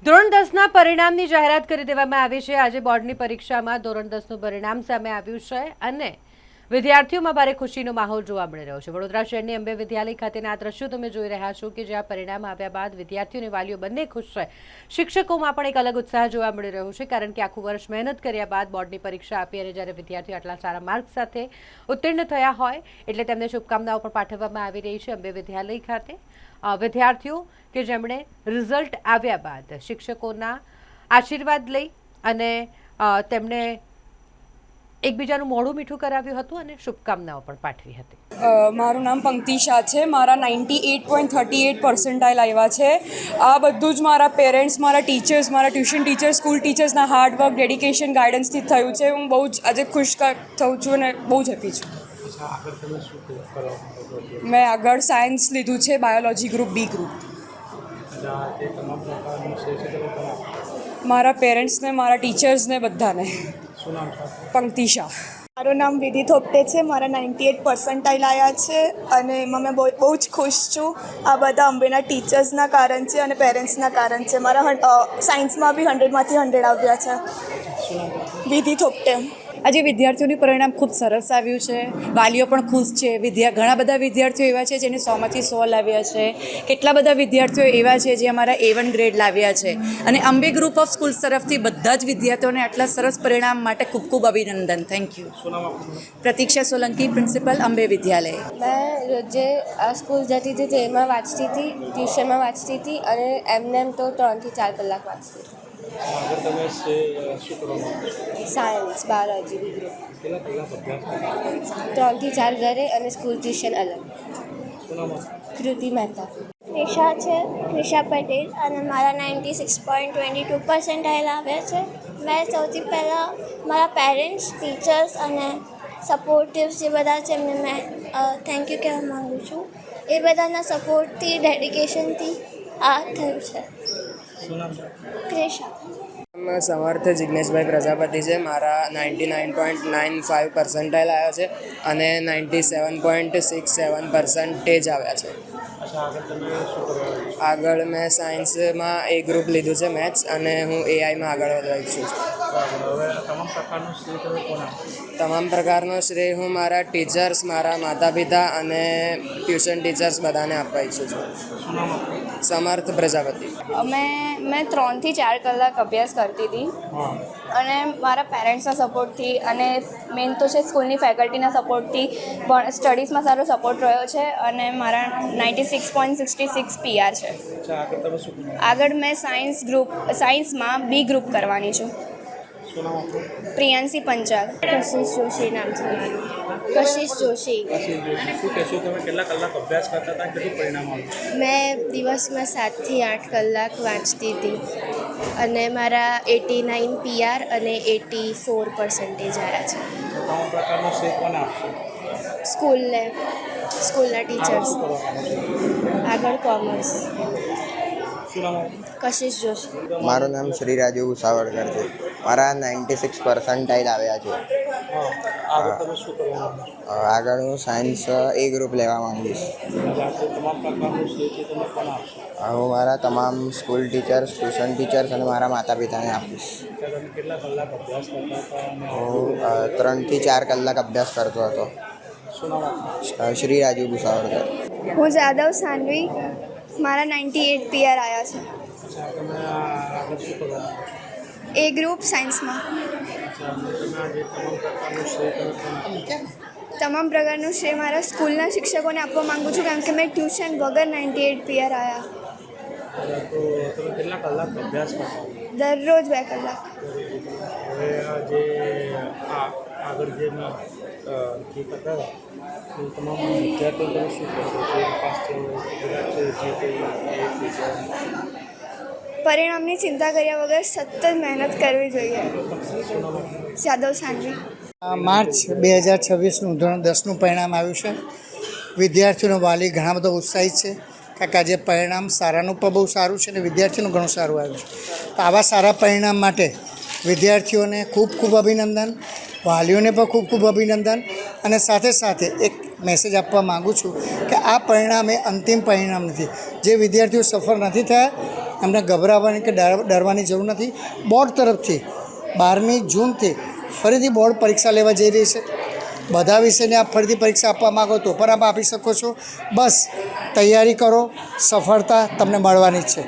ધોરણ 10ના પરિણામની જાહેરાત કરી દેવામાં આવી છે। આજે બોર્ડની પરીક્ષામાં ધોરણ 10નું પરિણામ સામે આવ્યું છે અને વિદ્યાર્થીઓમાં ભારે ખુશીનો માહોલ જોવા મળી રહ્યો છે। વડોદરા શહેરની અંબે વિદ્યાલય ખાતેના આ દ્રશ્યો તમે જોઈ રહ્યા છો કે જ્યાં પરિણામ આવ્યા બાદ વિદ્યાર્થીઓ અને વાલીઓ બંને ખુશ છે। શિક્ષકોમાં પણ એક અલગ ઉત્સાહ જોવા મળી રહ્યો છે કારણ કે આખું વર્ષ મહેનત કર્યા બાદ બોર્ડની પરીક્ષા આપી અને જ્યારે વિદ્યાર્થીઓ આટલા સારા માર્ક સાથે ઉત્તીર્ણ થયા હોય એટલે તેમને શુભકામનાઓ પણ પાઠવવામાં આવી રહી છે। અંબે વિદ્યાલય ખાતે વિદ્યાર્થીઓ કે જેમણે રિઝલ્ટ આવ્યા બાદ શિક્ષકોના આશીર્વાદ લઈ અને તેમણે એકબીજાનું મોઢું મીઠું કરાવ્યું હતું અને શુભકામનાઓ પણ પાઠવી હતી। મારું નામ પંક્તિ શાહ છે। મારા 98.38 પર્સન્ટાઇલ આવ્યા છે। આ બધું જ મારા પેરેન્ટ્સ, મારા ટીચર્સ, મારા ટ્યુશન ટીચર્સ, સ્કૂલ ટીચર્સના હાર્ડવર્ક, ડેડિકેશન, ગાઈડન્સથી થયું છે। હું બહુ જ આજે ખુશ થઉં છું અને બહુ જ હેપી છું। મેં આગળ સાયન્સ લીધું છે, બાયોલોજી ગ્રુપ બી ગ્રુપ। મારા પેરેન્ટ્સને, મારા ટીચર્સને બધાને। પંક્તિ શાહ। મારું નામ વિધિ થોપટે છે। મારા 98 પર્સન્ટાઇલ આવ્યા છે અને એમાં મેં બહુ જ ખુશ છું। આ બધા અંબેના ટીચર્સના કારણ છે અને પેરેન્ટ્સના કારણ છે। મારા સાયન્સમાં બી 100માંથી 100 આવ્યા છે। વિધિ થોપટે। આજે વિદ્યાર્થીઓનું પરિણામ ખૂબ સરસ આવ્યું છે। વાલીઓ પણ ખુશ છે। ઘણા બધા વિદ્યાર્થીઓ એવા છે જેને 100માંથી 100 લાવ્યા છે। કેટલા બધા વિદ્યાર્થીઓ એવા છે જે અમારા A1 ગ્રેડ લાવ્યા છે અને અંબે ગ્રુપ ઓફ સ્કૂલ્સ તરફથી બધા જ વિદ્યાર્થીઓને આટલા સરસ પરિણામ માટે ખૂબ ખૂબ અભિનંદન। Thank you. Pratiksha Solanki, principal, Ambe Vidyalaya. मैं જે આ સ્કૂલ જતી હતી તેમાં વાંચતી હતી, ટ્યુશનમાં વાંચતી હતી અને એમને એમ તો 3 થી 4 કલાક વાંચતી હતી। Science, biology, B group. 3 થી 4 ઘરે અને સ્કૂલ ટ્યુશન અલગ। કૃતિ મહેતા। ક્રિશા છે, ક્રિશા પટેલ, અને મારા 96.22 પર્સન્ટાઇલ આવ્યા છે। મેં સૌથી પહેલાં મારા પેરેન્ટ્સ, ટીચર્સ અને સપોર્ટિવ્સ જે બધા છે એમને મેં થેન્ક યુ કહેવા માગું છું। એ બધાના સપોર્ટથી, ડેડિકેશનથી આ થયું છે। ક્રિશા। સમર્થ જિગ્નેશભાઈ પ્રજાપતિ છે। મારા 99.95 પર્સન્ટાઇલ આવ્યા છે અને 97.67 પર્સન્ટેજ આવ્યા છે। આગળ મેં સાયન્સમાં A ગ્રુપ લીધું છે, મેથ્સ, અને હું AIમાં આગળ વધવા ઈચ્છું છું। તમામ પ્રકારનો શ્રેય હું મારા ટીચર્સ, મારા માતા પિતા અને ટ્યુશન ટીચર્સ બધાને આપવા ઈચ્છું છું। સમર્થ પ્રજાપતિ। મેં 3 થી 4 કલાક અભ્યાસ કરતી હતી અને મારા પેરેન્ટ્સના સપોર્ટથી અને મેઇન તો છે સ્કૂલની ફેકલ્ટીના સપોર્ટથી પણ સ્ટડીઝમાં સારો સપોર્ટ રહ્યો છે અને મારા 96.66 PR છે। આગળ મેં સાયન્સમાં બી ગ્રુપ કરવાની છું। પ્રિયાંશી પંચાલ। કશિશ જોશી નામ છે મારું। કશિશ જોશી। મેં દિવસમાં 7 થી 8 કલાક વાંચતી હતી અને મારા 89 PR અને 84 પર્સન્ટેજ આવ્યા છે। સ્કૂલના ટીચર્સ। આગળ કોમર્સ। કશિશ જોશી। મારું નામ શ્રી રાજુ સાવરકર છે। મારા 96 પર્સન્ટાઇલ આવ્યા છે। આગળ હું સાયન્સ A ગ્રુપ લેવા માંગીશ। હું મારા તમામ સ્કૂલ ટીચર્સ, ટ્યુશન ટીચર્સ અને મારા માતા પિતાને આપીશ। હું 3 થી 4 કલાક અભ્યાસ કરતો હતો। શ્રી રાજુ ભુસાવરકર। હું જાદવ સાનવી। મારા 98 PR આવ્યા છે। A ગ્રુપ સાયન્સમાં। તમામ પ્રકારનું શ્રેય મારા સ્કૂલના શિક્ષકોને આપવા માગું છું કારણ કે મેં ટ્યુશન વગર 98 PR આવ્યા। દરરોજ 2 કલાક। પરિણામની ચિંતા કર્યા વગર સતત મહેનત કરવી જોઈએ। જાદવ સાનવી। માર્ચ 2026નું ધોરણ 10નું પરિણામ આવ્યું છે। વિદ્યાર્થીઓનો વાલી ઘણા બધા ઉત્સાહિત છે કારણ કે આજે પરિણામ સારાનું પણ બહુ સારું છે અને વિદ્યાર્થીઓનું ઘણું સારું આવ્યું છે। તો આવા સારા પરિણામ માટે વિદ્યાર્થીઓને ખૂબ ખૂબ અભિનંદન, વાલીઓને પણ ખૂબ ખૂબ અભિનંદન અને સાથે સાથે એક મેસેજ આપવા માગું છું કે આ પરિણામ એ અંતિમ પરિણામ નથી। જે વિદ્યાર્થીઓ સફળ નથી થયા એમને ગભરાવાની કે ડરવાની જરૂર નથી. બોર્ડ તરફથી 12મી જૂનથી ફરીથી બોર્ડ પરીક્ષા લેવા જઈ રહી છે. બધા વિષયની આપ ફરીથી પરીક્ષા આપવા માગો તો પણ આપ આપી શકો છો. બસ તૈયારી કરો, સફળતા તમને મળવાની જ છે.